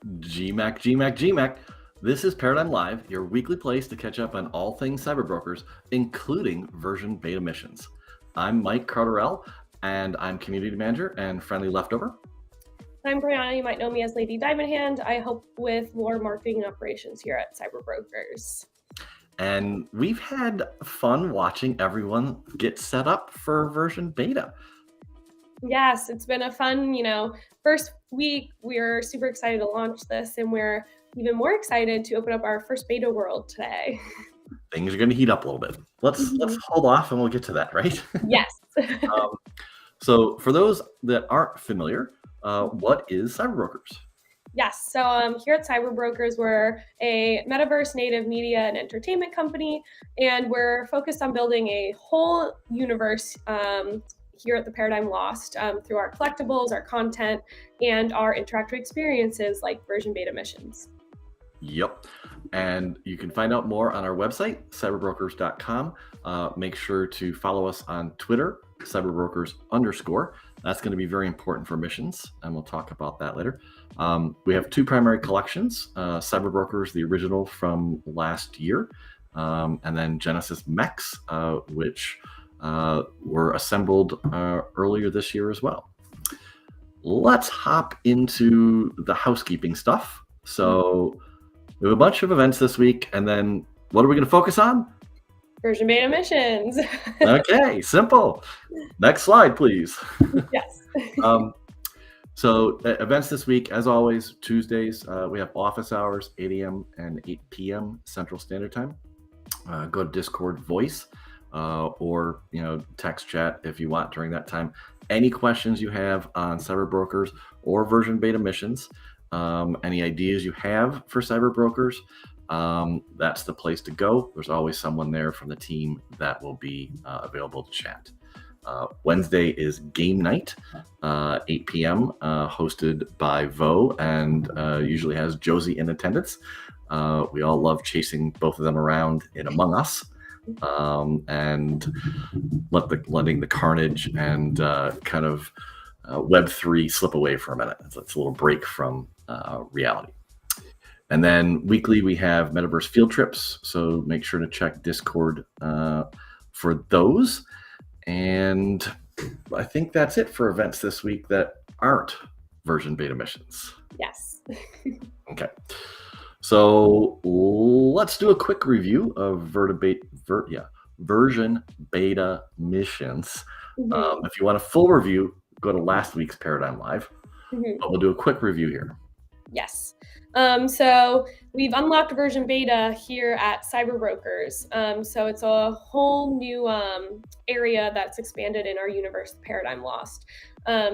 GMAC. This is Paradigm Live, your weekly place to catch up on all things CyberBrokers, including version beta missions. I'm Mike Carterell, and I'm Community Manager and Friendly Leftover. I'm Brianna. You might know me as Lady Diamond Hand. I help with more marketing and operations here at CyberBrokers. And we've had fun watching everyone get set up for version beta. Yes, it's been a fun, first week. We're super excited to launch this, and we're even more excited to open up our first beta world today. Things are going to heat up a little bit. Let's hold off and we'll get to that, right? Yes. So for those that aren't familiar, what is CyberBrokers? Yes. So here at CyberBrokers, we're a metaverse-native media and entertainment company, and we're focused on building a whole universe here at the Paradigm Lost through our collectibles, our content, and our interactive experiences like version beta missions. Yep. And you can find out more on our website, cyberbrokers.com. Make sure to follow us on Twitter, cyberbrokers_. That's going to be very important for missions, and we'll talk about that later. We have two primary collections, CyberBrokers, the original from last year, and then Genesis Mechs, which were assembled earlier this year as well. Let's hop into the housekeeping stuff. So we have a bunch of events this week, and then what are we going to focus on? Version beta missions. Okay, simple. Next slide, please. Yes. So events this week, as always, Tuesdays, we have office hours, 8 a.m. and 8 p.m. Central Standard Time. Go to Discord voice or text chat if you want during that time. Any questions you have on CyberBrokers or version beta missions, any ideas you have for CyberBrokers, that's the place to go. There's always someone there from the team that will be available to chat. Wednesday is game night, 8 p.m., hosted by Vo, and usually has Josie in attendance. We all love chasing both of them around in Among Us, and letting the carnage and kind of Web3 slip away for a minute. It's a little break from reality. And then weekly we have metaverse field trips, so make sure to check Discord for those. And I think that's it for events this week that aren't version beta missions. Yes. Okay. So let's do a quick review of version beta missions. If you want a full review, go to last week's Paradigm Live. But we'll do a quick review here. Yes. So we've unlocked version beta here at CyberBrokers. So it's a whole new area that's expanded in our universe, Paradigm Lost.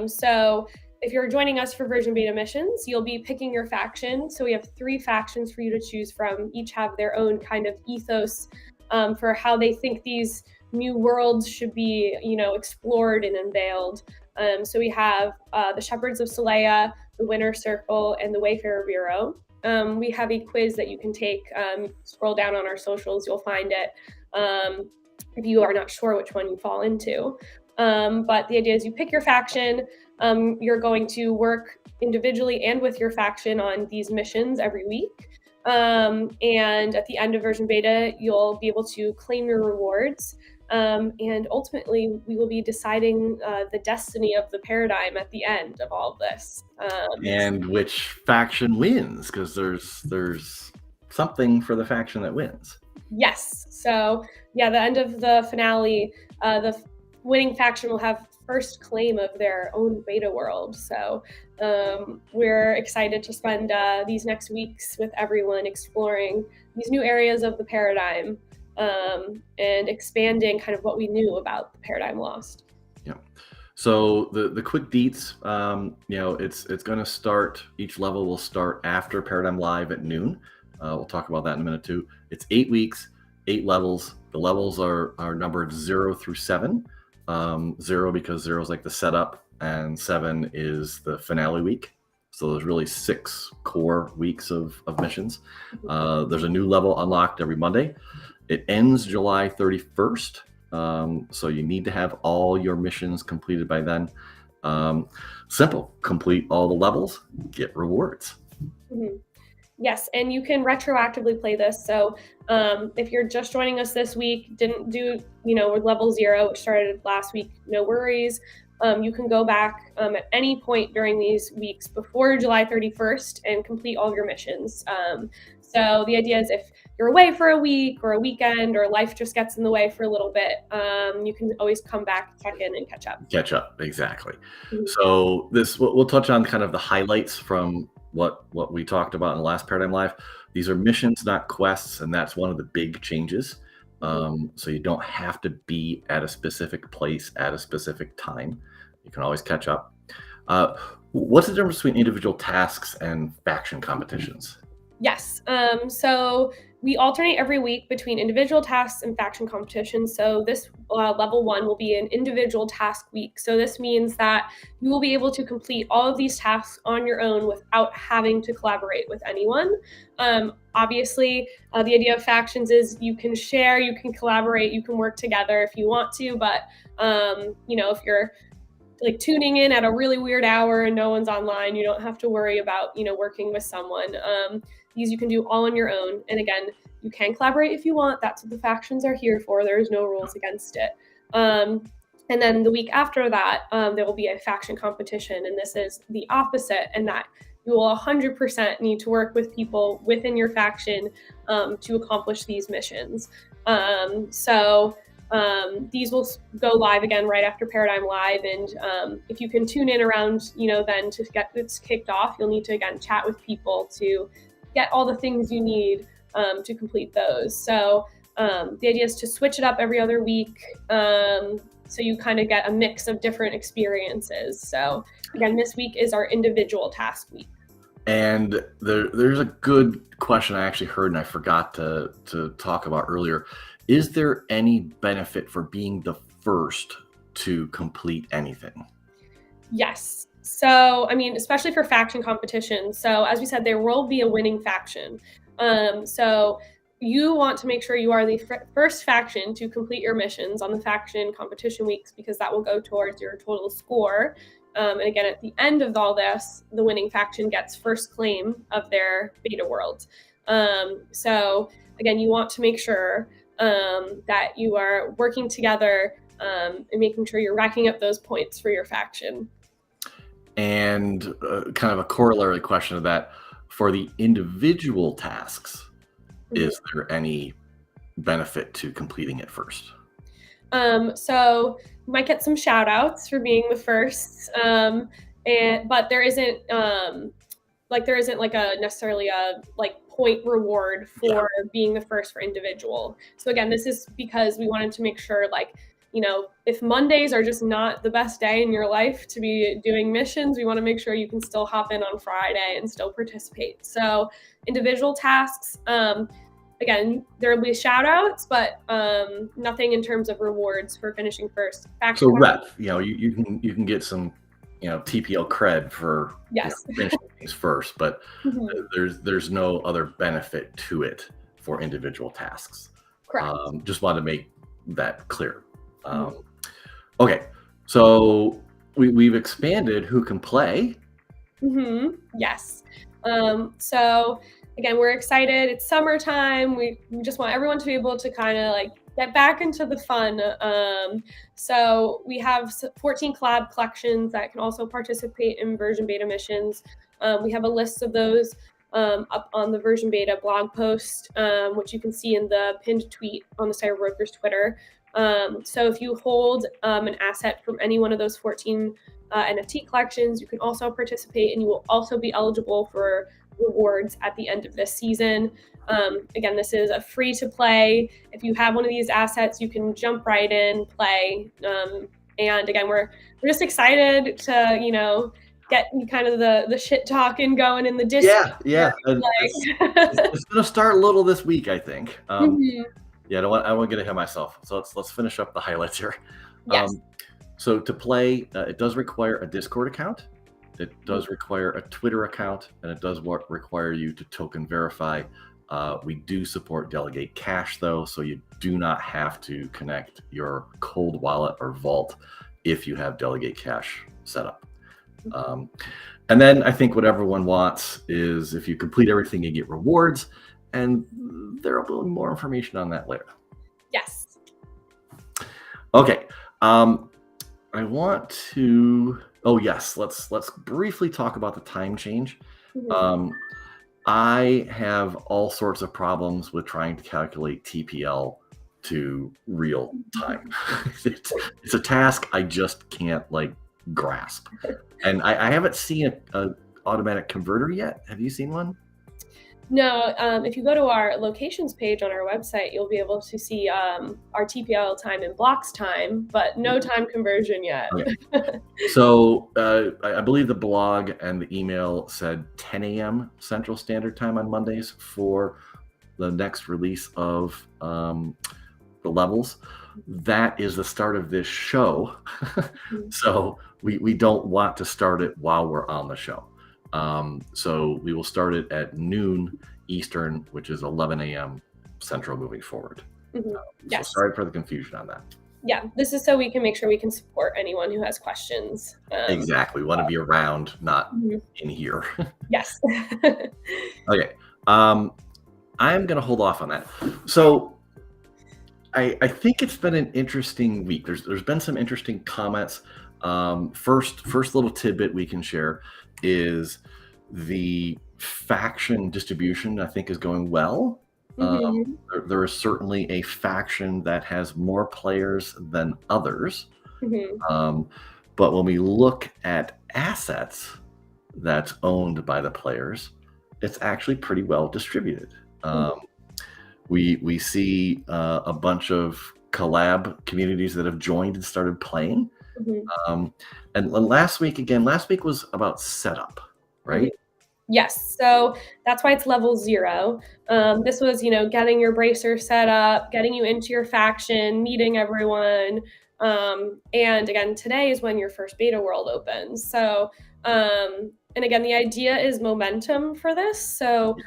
So if you're joining us for version beta missions, you'll be picking your faction. So we have 3 factions for you to choose from. Each have their own kind of ethos for how they think these new worlds should be, explored and unveiled. So we have the Shepherds of Solea, the Winter Circle, and the Wayfarer Bureau. We have a quiz that you can take. Scroll down on our socials, you'll find it if you are not sure which one you fall into. But the idea is you pick your faction. You're going to work individually and with your faction on these missions every week. And at the end of version beta, you'll be able to claim your rewards. And ultimately, we will be deciding the destiny of the paradigm at the end of all of this. And which faction wins, because there's something for the faction that wins. Yes. So, the end of the finale, the winning faction will have first claim of their own beta world. So we're excited to spend these next weeks with everyone exploring these new areas of the paradigm. And expanding kind of what we knew about the Paradigm Lost. Yeah. So the quick deets, it's going to start. Each level will start after Paradigm Live at noon. We'll talk about that in a minute too. It's 8 weeks, 8 levels. The levels are numbered 0 through 7. 0 because 0 is like the setup, and 7 is the finale week. So there's really 6 core weeks of missions. There's a new level unlocked every Monday. It ends July 31st, so you need to have all your missions completed by then. Simple, complete all the levels, get rewards. Mhm. Yes, and you can retroactively play this. So if you're just joining us this week, didn't do, with level 0, which started last week, no worries. You can go back at any point during these weeks before July 31st and complete all of your missions. So the idea is if you're away for a week or a weekend or life just gets in the way for a little bit, you can always come back, check in, and catch up. Catch up, exactly. Mhm. So we'll touch on kind of the highlights from what we talked about in the last Paradigm Live. These are missions, not quests, and that's one of the big changes. So you don't have to be at a specific place at a specific time. You can always catch up. What's the difference between individual tasks and faction competitions? Yes. So we alternate every week between individual tasks and faction competitions. So this level 1 will be an individual task week. So this means that you will be able to complete all of these tasks on your own without having to collaborate with anyone. Obviously, the idea of factions is you can share, you can collaborate, you can work together if you want to. But if you're like tuning in at a really weird hour and no one's online, you don't have to worry about working with someone. These you can do all on your own, and again, you can collaborate if you want. That's what the factions are here for. There's no rules against it. And then the week after that, there will be a faction competition, and this is the opposite, and that you will 100% need to work with people within your faction to accomplish these missions. These will go live again right after Paradigm Live, and if you can tune in around, then to get this kicked off, you'll need to again chat with people to get all the things you need to complete those. So the idea is to switch it up every other week, so you kind of get a mix of different experiences. So again, this week is our individual task week. And there's a good question I actually heard and I forgot to talk about earlier. Is there any benefit for being the first to complete anything? Yes. So, especially for faction competition. So, as we said, there will be a winning faction. So, you want to make sure you are the first faction to complete your missions on the faction competition weeks, because that will go towards your total score. And again, at the end of all this, the winning faction gets first claim of their beta world. So, again, you want to make sure that you are working together and making sure you're racking up those points for your faction. And kind of a corollary question of that, for the individual tasks, is there any benefit to completing it first? So you might get some shout outs for being the first, but there isn't like a necessarily a point reward for being the first for individual. So again, this is because we wanted to make sure if Mondays are just not the best day in your life to be doing missions, we want to make sure you can still hop in on Friday and still participate. So individual tasks, again, there will be shout outs, but nothing in terms of rewards for finishing first. So rep, you can get some, TPL cred for finishing things first, but there's no other benefit to it for individual tasks. Correct. Just wanted to make that clear. Okay, so we've expanded who can play. Yes. So again, we're excited. It's summertime. We just want everyone to be able to kind of get back into the fun. So we have 14 collab collections that can also participate in version beta missions. We have a list of those up on the version beta blog post, which you can see in the pinned tweet on the CyberBrokers Twitter. So if you hold an asset from any one of those 14 NFT collections, you can also participate, and you will also be eligible for rewards at the end of this season. Again, this is a free to play. If you have one of these assets, you can jump right in, play. And again, we're just excited to, get kind of the shit talking going in the Discord. Yeah. It's going to start a little this week, I think. Yeah, I don't want to get ahead of myself. So let's finish up the highlights here. Yes. So to play, it does require a Discord account. It does require a Twitter account, and it does require you to token verify. We do support Delegate Cash, though, so you do not have to connect your cold wallet or vault if you have Delegate Cash set up. And then I think what everyone wants is if you complete everything, you get rewards, and there will be more information on that later. Yes. Okay. I want to. Oh yes, let's briefly talk about the time change. I have all sorts of problems with trying to calculate TPL to real time. It's a task I just can't grasp. And I haven't seen a automatic converter yet. Have you seen one? No, if you go to our locations page on our website, you'll be able to see our TPL time in blocks time, but no time conversion yet. Okay. So I believe the blog and the email said 10 a.m. Central Standard Time on Mondays for the next release of the levels. That is the start of this show. So we don't want to start it while we're on the show. So we will start it at noon Eastern, which is 11 a.m. Central moving forward. Yes. So sorry for the confusion on that. Yeah, this is so we can make sure we can support anyone who has questions. Exactly. We want to be around, not in here. Yes. Okay. I'm going to hold off on that. So I think it's been an interesting week. There's been some interesting comments. First little tidbit we can share is the faction distribution, I think, is going well. There is certainly a faction that has more players than others. But when we look at assets that's owned by the players, it's actually pretty well distributed. We see a bunch of collab communities that have joined and started playing. And last week was about setup, right? Yes. So that's why it's level 0. This was, getting your bracer set up, getting you into your faction, meeting everyone. And again, today is when your first beta world opens. So, and again, the idea is momentum for this. So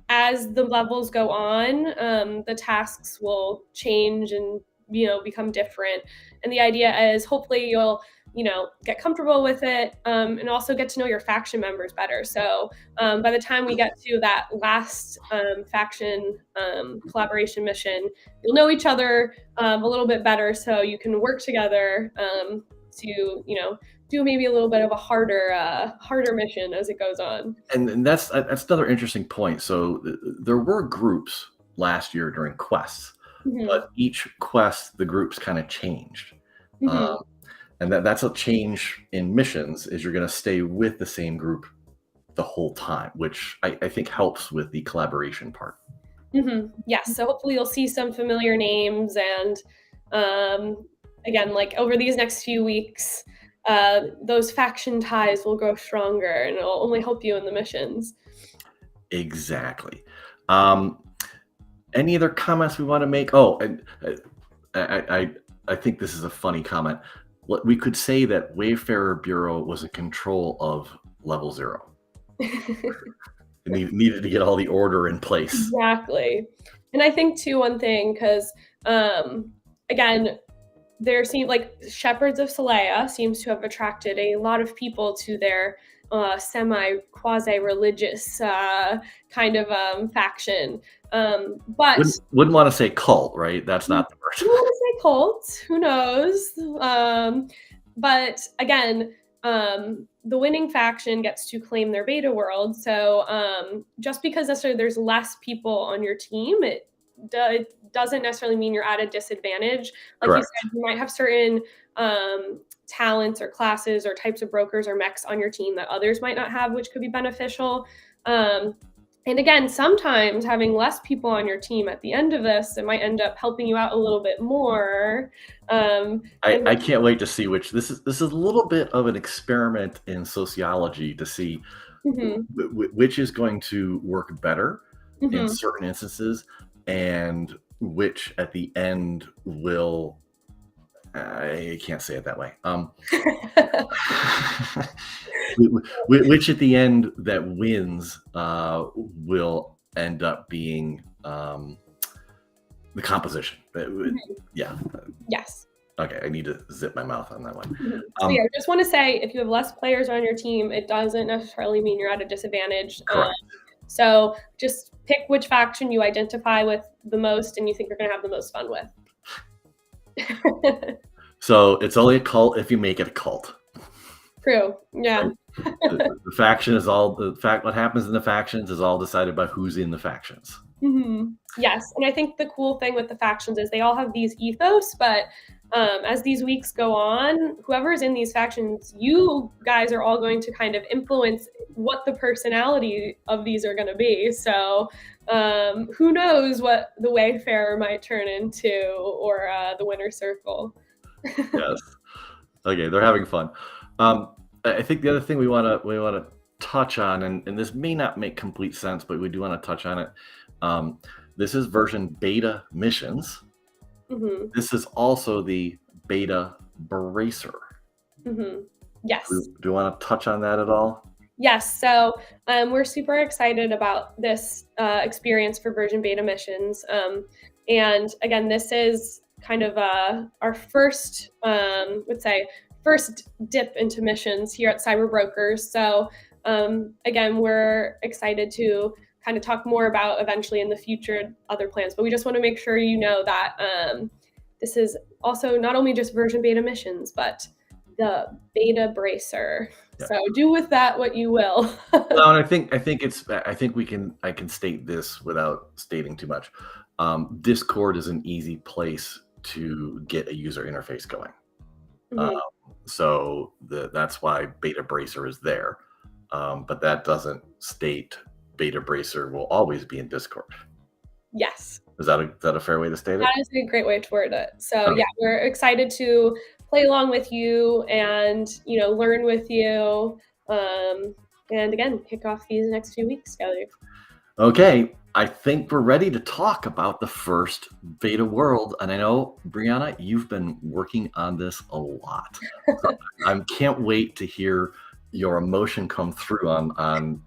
as the levels go on, the tasks will change and, become different. And the idea is hopefully you'll, get comfortable with it, and also get to know your faction members better. So by the time we get to that last faction collaboration mission, you'll know each other a little bit better, so you can work together to, do maybe a little bit of a harder mission as it goes on. And that's another interesting point. So there were groups last year during quests, but each quest, the groups kind of changed. And that's a change in missions, is you're going to stay with the same group the whole time, which I think helps with the collaboration part. Yes. So hopefully you'll see some familiar names, and again, over these next few weeks, those faction ties will grow stronger, and it'll only help you in the missions. Exactly. Any other comments we want to make? Oh, and I think this is a funny comment. We could say that Wayfarer Bureau was in control of level 0. It needed to get all the order in place. Exactly. And I think too, one thing, because again, there seems Shepherds of Celea seems to have attracted a lot of people to their quasi-religious kind of faction. But wouldn't want to say cult, right? That's not the word. I want to say cult. Who knows? But again, the winning faction gets to claim their beta world. So just because necessarily there's less people on your team, it doesn't necessarily mean you're at a disadvantage. Like you said, you might have certain talents or classes or types of brokers or mechs on your team that others might not have, which could be beneficial. And again, sometimes having less people on your team at the end of this, it might end up helping you out a little bit more. I can't wait to see this is a little bit of an experiment in sociology to see which is going to work better in certain instances, and which at the end will. I can't say it that way. Which at the end that wins will end up being the composition. Yeah. Yes. Okay, I need to zip my mouth on that one. So yeah, I just want to say, if you have less players on your team, it doesn't necessarily mean you're at a disadvantage. Correct. So just pick which faction you identify with the most and you think you're going to have the most fun with. So it's only a cult if you make it a cult. True. Yeah. The faction is what happens in the factions is all decided by who's in the factions. Yes, and I think the cool thing with the factions is they all have these ethos, but as these weeks go on, whoever's in these factions, you guys are all going to kind of influence what the personality of these are going to be. So who knows what the Wayfarer might turn into, or the Winner Circle. Yes. Okay, they're having fun. I think the other thing we want to touch on, and this may not make complete sense, but we do want to touch on it. This is version beta missions. This is also the beta bracer. Yes. Do you want to touch on that at all? Yes. So we're super excited about this experience for version beta missions. And again, this is kind of our first, first dip into missions here at CyberBrokers. So again, we're excited to kind of talk more about eventually in the future other plans, but we just want to make sure you know that this is also not only just version beta missions, but the beta bracer. Yeah. So do with that what you will. Well, and I think I can state this without stating too much. Discord is an easy place to get a user interface going. So that's why beta bracer is there. But that doesn't state beta bracer will always be in Discord. Yes. Is that a fair way to state it? That is a great way to word it. So yeah, we're excited to play along with you and learn with you. And again, kick off these next few weeks together. Okay, I think we're ready to talk about the first beta world. And I know, Brianna, you've been working on this a lot. So I can't wait to hear your emotion come through on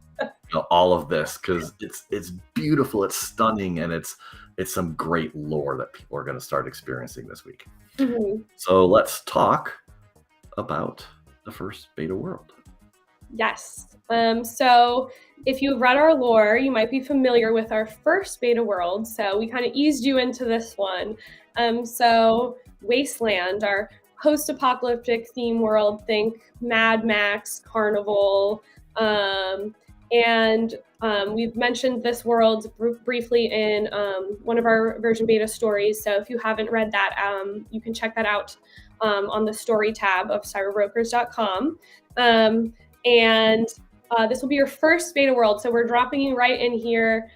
all of this, because it's beautiful, it's stunning, and it's some great lore that people are going to start experiencing this week. So let's talk about the first beta world. Yes. So if you've read our lore, you might be familiar with our first beta world. So we kind of eased you into this one. So Wasteland, our post-apocalyptic theme world, think Mad Max, Carnival, and we've mentioned this world briefly in one of our version beta stories. So if you haven't read that, you can check that out on the story tab of cyberbrokers.com. And this will be your first beta world. So we're dropping you right in here.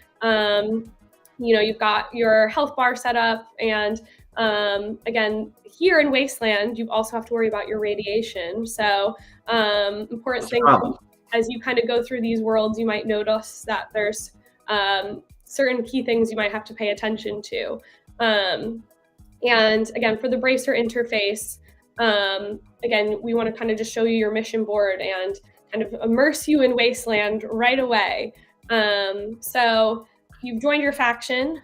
You've got your health bar set up. And again, here in Wasteland, you also have to worry about your radiation. So important thing. As you kind of go through these worlds, you might notice that there's certain key things you might have to pay attention to. And again, for the bracer interface, again, we want to kind of just show you your mission board and kind of immerse you in Wasteland right away. So you've joined your faction.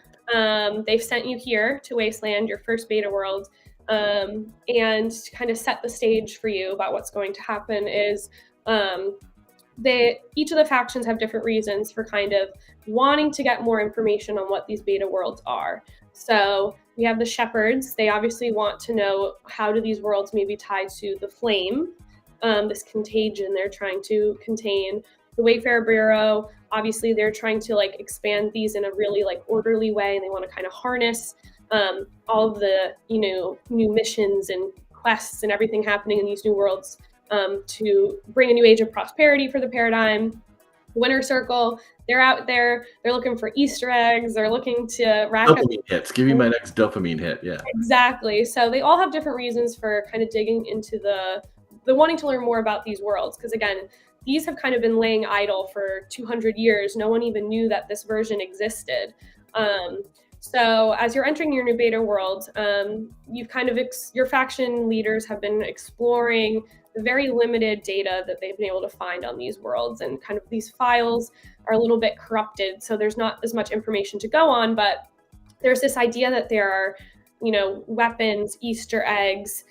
They've sent you here to Wasteland, your first beta world. And to kind of set the stage for you about what's going to happen is each of the factions have different reasons for kind of wanting to get more information on what these beta worlds are. So we have the shepherds. They obviously want to know, how do these worlds maybe tie to the flame, this contagion they're trying to contain. The Wayfarer Bureau, obviously they're trying to expand these in a really orderly way, and they want to kind of harness all of the new missions and quests and everything happening in these new worlds to bring a new age of prosperity for the paradigm. Winner Circle, they're out there, they're looking for Easter eggs, they're looking to rack up hits. Give me my next dopamine hit. Yeah, exactly. So they all have different reasons for kind of digging into the wanting to learn more about these worlds, because again, these have kind of been laying idle for 200 years. No one even knew that this version existed. So as you're entering your new beta world, you've kind of your faction leaders have been exploring the very limited data that they've been able to find on these worlds, and kind of these files are a little bit corrupted, so there's not as much information to go on. But there's this idea that there are weapons, Easter eggs,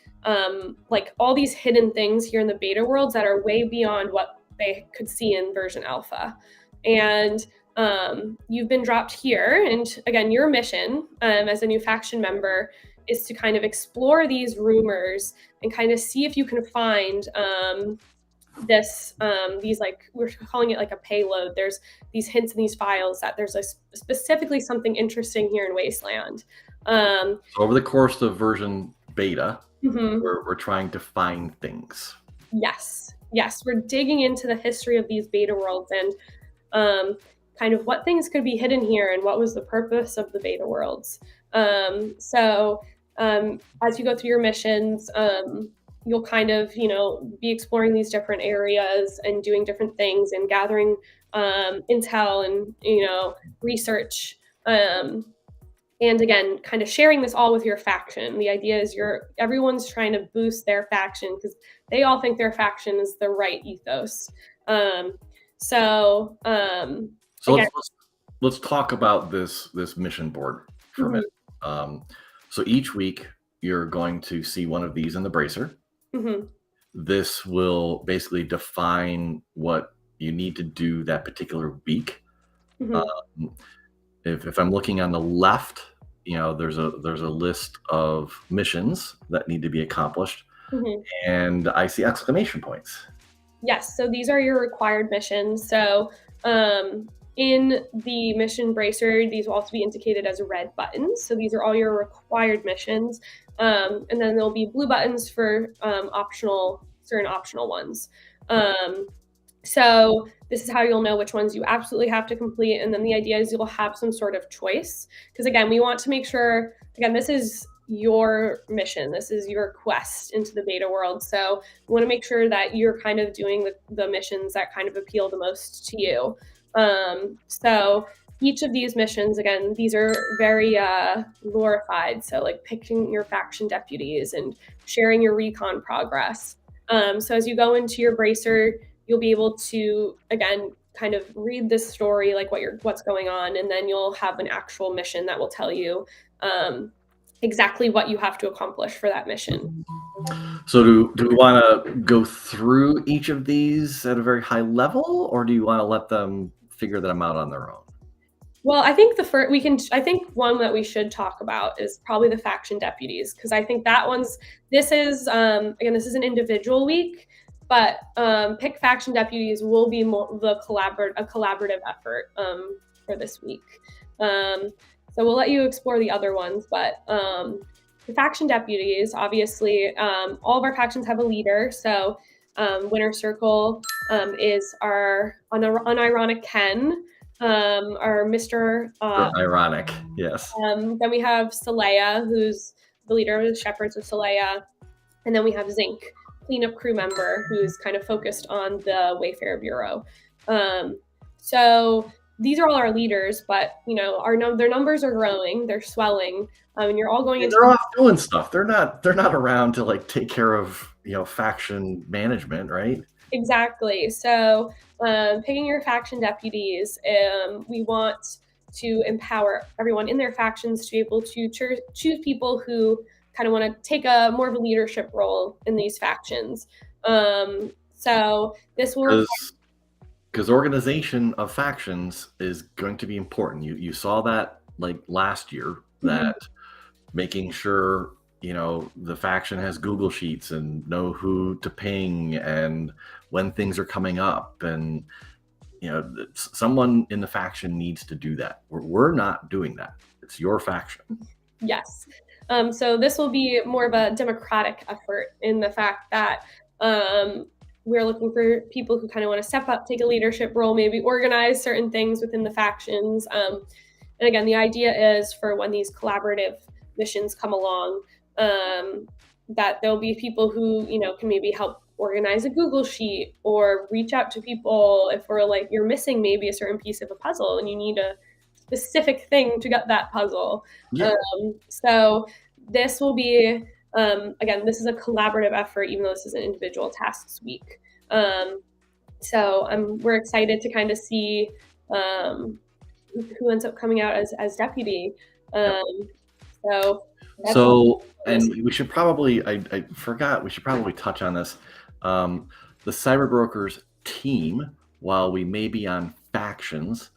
like all these hidden things here in the beta worlds that are way beyond what they could see in version alpha. And you've been dropped here. And again, your mission as a new faction member is to kind of explore these rumors and kind of see if you can find these, like, we're calling it like a payload. There's these hints in these files that there's specifically something interesting here in Wasteland. So over the course of version beta, we're trying to find things. Yes, we're digging into the history of these beta worlds and kind of what things could be hidden here and what was the purpose of the beta worlds. So as you go through your missions, you'll kind of, be exploring these different areas and doing different things and gathering intel and, research. And again, kind of sharing this all with your faction. The idea is everyone's trying to boost their faction because they all think their faction is the right ethos. So let's talk about this mission board for a minute. So each week you're going to see one of these in the bracer. This will basically define what you need to do that particular week. If I'm looking on the left, there's a list of missions that need to be accomplished, and I see exclamation points. Yes, so these are your required missions. So in the mission bracer, these will also be indicated as red buttons. So these are all your required missions. And then there'll be blue buttons for certain optional ones. So this is how you'll know which ones you absolutely have to complete. And then the idea is you'll have some sort of choice. Because again, we want to make sure, this is your mission. This is your quest into the beta world. So we want to make sure that you're kind of doing the missions that kind of appeal the most to you. So each of these missions, again, these are very glorified. So like picking your faction deputies and sharing your recon progress. So as you go into your bracer, you'll be able to, again, kind of read this story, like what's going on, and then you'll have an actual mission that will tell you exactly what you have to accomplish for that mission. So do we want to go through each of these at a very high level, or do you want to let them figure them out on their own? Well, I think I think one that we should talk about is probably the faction deputies, because I think this is an individual week, but pick faction deputies will be a collaborative effort for this week. So we'll let you explore the other ones, but the faction deputies, obviously, all of our factions have a leader. So Winner Circle is our unironic Ken, our Mr. Ironic, yes. Then we have Saleya, who's the leader of the Shepherds of Saleya. And then we have Zinc, cleanup crew member, who's kind of focused on the Wayfarer Bureau. So these are all our leaders, but their numbers are growing, they're swelling, and you're all going into. They're off doing stuff. They're not around to like take care of faction management, right? Exactly. So picking your faction deputies, we want to empower everyone in their factions to be able to choose people who kind of want to take more of a leadership role in these factions. So this will. Because organization of factions is going to be important. You saw that like last year, that making sure the faction has Google Sheets and know who to ping and when things are coming up, and someone in the faction needs to do that. We're not doing that. It's your faction. Yes. So this will be more of a democratic effort in the fact that we're looking for people who kind of want to step up, take a leadership role, maybe organize certain things within the factions. And again, the idea is for when these collaborative missions come along, that there'll be people who, can maybe help organize a Google Sheet or reach out to people if you're missing maybe a certain piece of a puzzle and you need a specific thing to get that puzzle. Yeah. So this will be, again, this is a collaborative effort, even though this is an individual tasks week. So we're excited to kind of see who ends up coming out as deputy. That's So, and we should probably, I forgot, we should probably touch on this. Um, the CyberBrokers team, while we may be on factions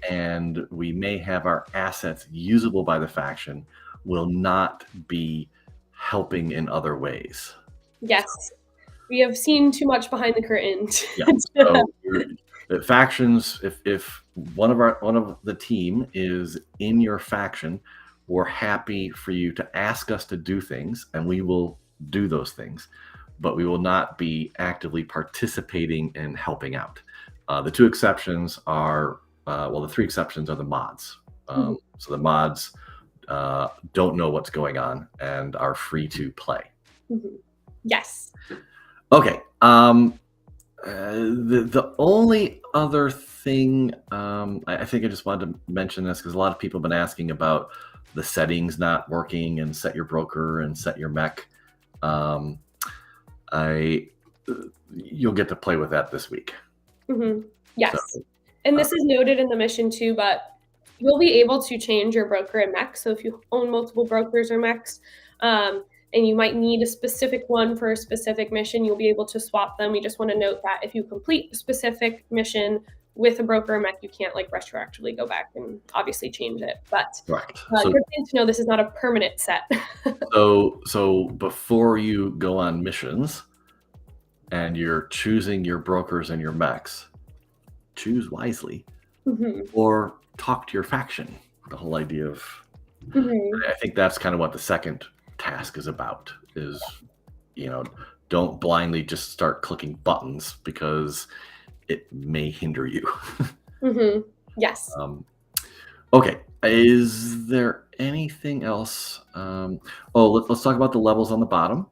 and we may have our assets usable by the faction, will not be helping in other ways. yes. We have seen too much behind the curtain. Yeah. So the factions, if one of the team is in your faction, we're happy for you to ask us to do things, and we will do those things, but we will not be actively participating and helping out. The two exceptions are, well, the three exceptions are the mods. So the mods don't know what's going on and are free to play. Yes. Okay. The only other thing, I think I just wanted to mention this because a lot of people have been asking about the settings not working and set your broker and set your mech. You'll get to play with that this week. Yes. So, and this is noted in the mission too, but you'll be able to change your broker and mech. So if you own multiple brokers or mechs, and you might need a specific one for a specific mission, you'll be able to swap them. We just want to note that if you complete a specific mission with a broker or mech, you can't like retroactively go back and obviously change it. But correct. So, good thing to know this is not a permanent set. So before you go on missions and you're choosing your brokers and your mechs, choose wisely or talk to your faction. The whole idea of, I think that's kind of what the second task is about, is, don't blindly just start clicking buttons because it may hinder you. Yes. Okay. Is there anything else? Let's talk about the levels on the bottom.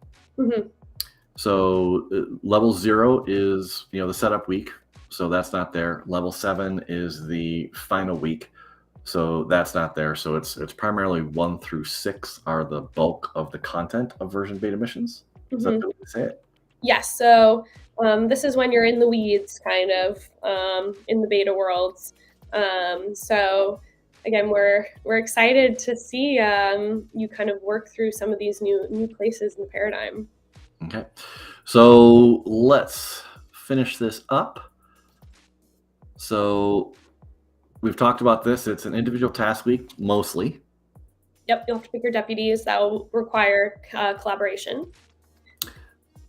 So level 0 is, the setup week. So that's not there. Level 7 is the final week. So that's not there. So it's primarily 1 through 6 are the bulk of the content of version beta missions. Is that the way to say it? Yes. So this is when you're in the weeds, kind of, in the beta worlds. So again, we're excited to see you kind of work through some of these new places in the paradigm. Okay. So let's finish this up. So we've talked about this. It's an individual task week, mostly. Yep, you'll have to pick your deputies. That will require collaboration.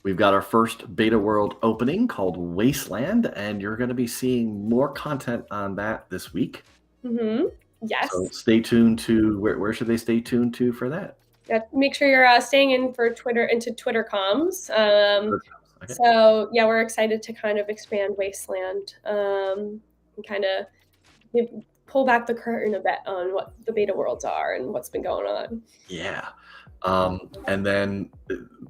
We've got our first beta world opening called Wasteland, and you're going to be seeing more content on that this week. Yes. So stay tuned to, where should they stay tuned to for that? Yeah, make sure you're staying in for Twitter, into Twitter comms. Okay. So yeah, we're excited to kind of expand Wasteland and kind of pull back the curtain a bit on what the beta worlds are and what's been going on. Yeah. And then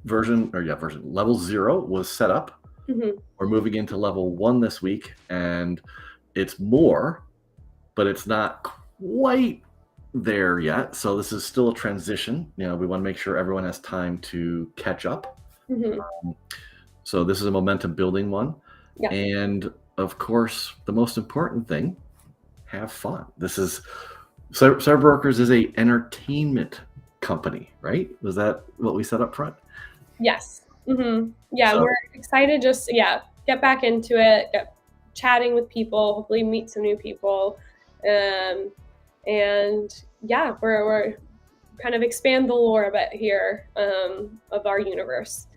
level 0 was set up. We're moving into level 1 this week, and it's more, but it's not quite there yet. So this is still a transition. We want to make sure everyone has time to catch up. So this is a momentum building one. Yeah. And of course, the most important thing, have fun. This is CyberBrokers is a entertainment company, right? Was that what we said up front? Yes. Yeah, so, we're excited. Just get back into it, get chatting with people, hopefully meet some new people, and yeah, we're kind of expand the lore a bit here of our universe.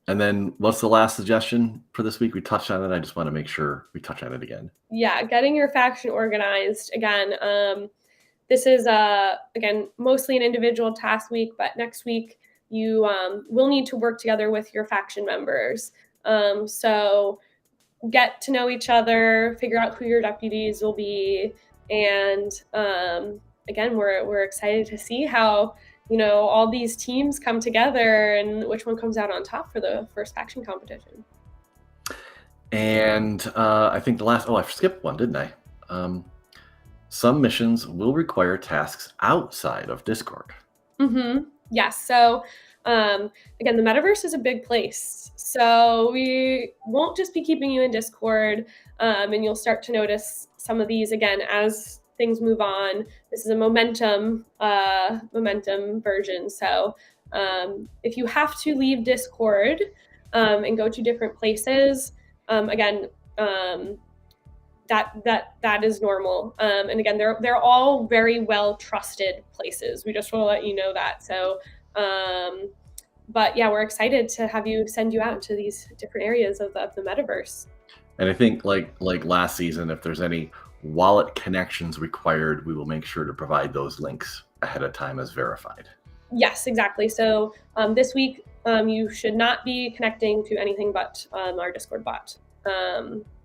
And then what's the last suggestion for this week? We touched on it. I just want to make sure we touch on it again. Yeah, getting your faction organized. Again, this is, again, mostly an individual task week, but next week you will need to work together with your faction members. So get to know each other, figure out who your deputies will be. And again, we're excited to see how all these teams come together and which one comes out on top for the first faction competition. And I think the last, I skipped one, didn't I? Some missions will require tasks outside of Discord. Yes. So again, the metaverse is a big place. So we won't just be keeping you in Discord, and you'll start to notice some of these again as things move on. This is a momentum version. So if you have to leave Discord and go to different places, again, that is normal. And again, they're all very well trusted places. We just want to let you know that. So, but yeah, we're excited to have you send you out to these different areas of the metaverse. And I think like last season, if there's any wallet connections required, we will make sure to provide those links ahead of time as verified. Yes, exactly. So this week, you should not be connecting to anything but our Discord bot.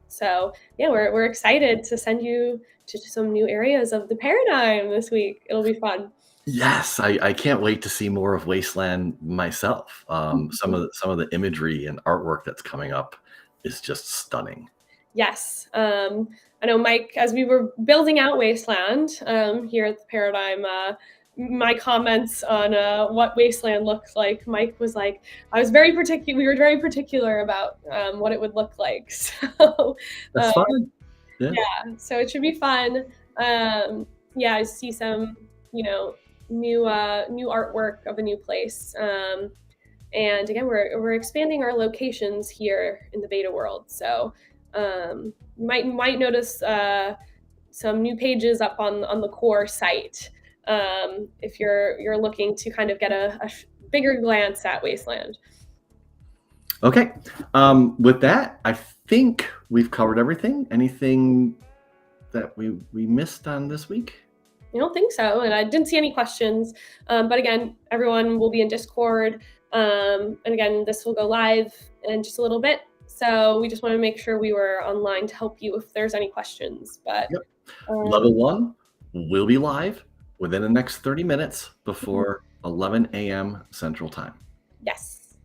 So yeah, we're excited to send you to some new areas of the paradigm this week. It'll be fun. Yes, I can't wait to see more of Wasteland myself. Some of the imagery and artwork that's coming up is just stunning. Yes. I know, Mike, as we were building out Wasteland here at the Paradigm, my comments on what Wasteland looks like, Mike was like, I was very particular. We were very particular about what it would look like. So That's fun. Yeah. so it should be fun. Yeah, I see some, new artwork of a new place. And again, we're expanding our locations here in the beta world. So you might notice some new pages up on the core site if you're looking to kind of get a bigger glance at Wasteland. Okay. With that, I think we've covered everything. Anything that we missed on this week? I don't think so, and I didn't see any questions. But again, everyone will be in Discord. And again, this will go live in just a little bit. So we just want to make sure we were online to help you if there's any questions. But yep. Level 1 will be live within the next 30 minutes before 11 a.m. Central Time. Yes.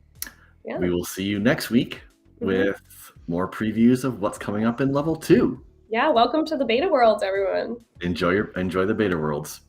Yeah. We will see you next week with more previews of what's coming up in level 2. Yeah, welcome to the beta worlds, everyone. Enjoy the beta worlds.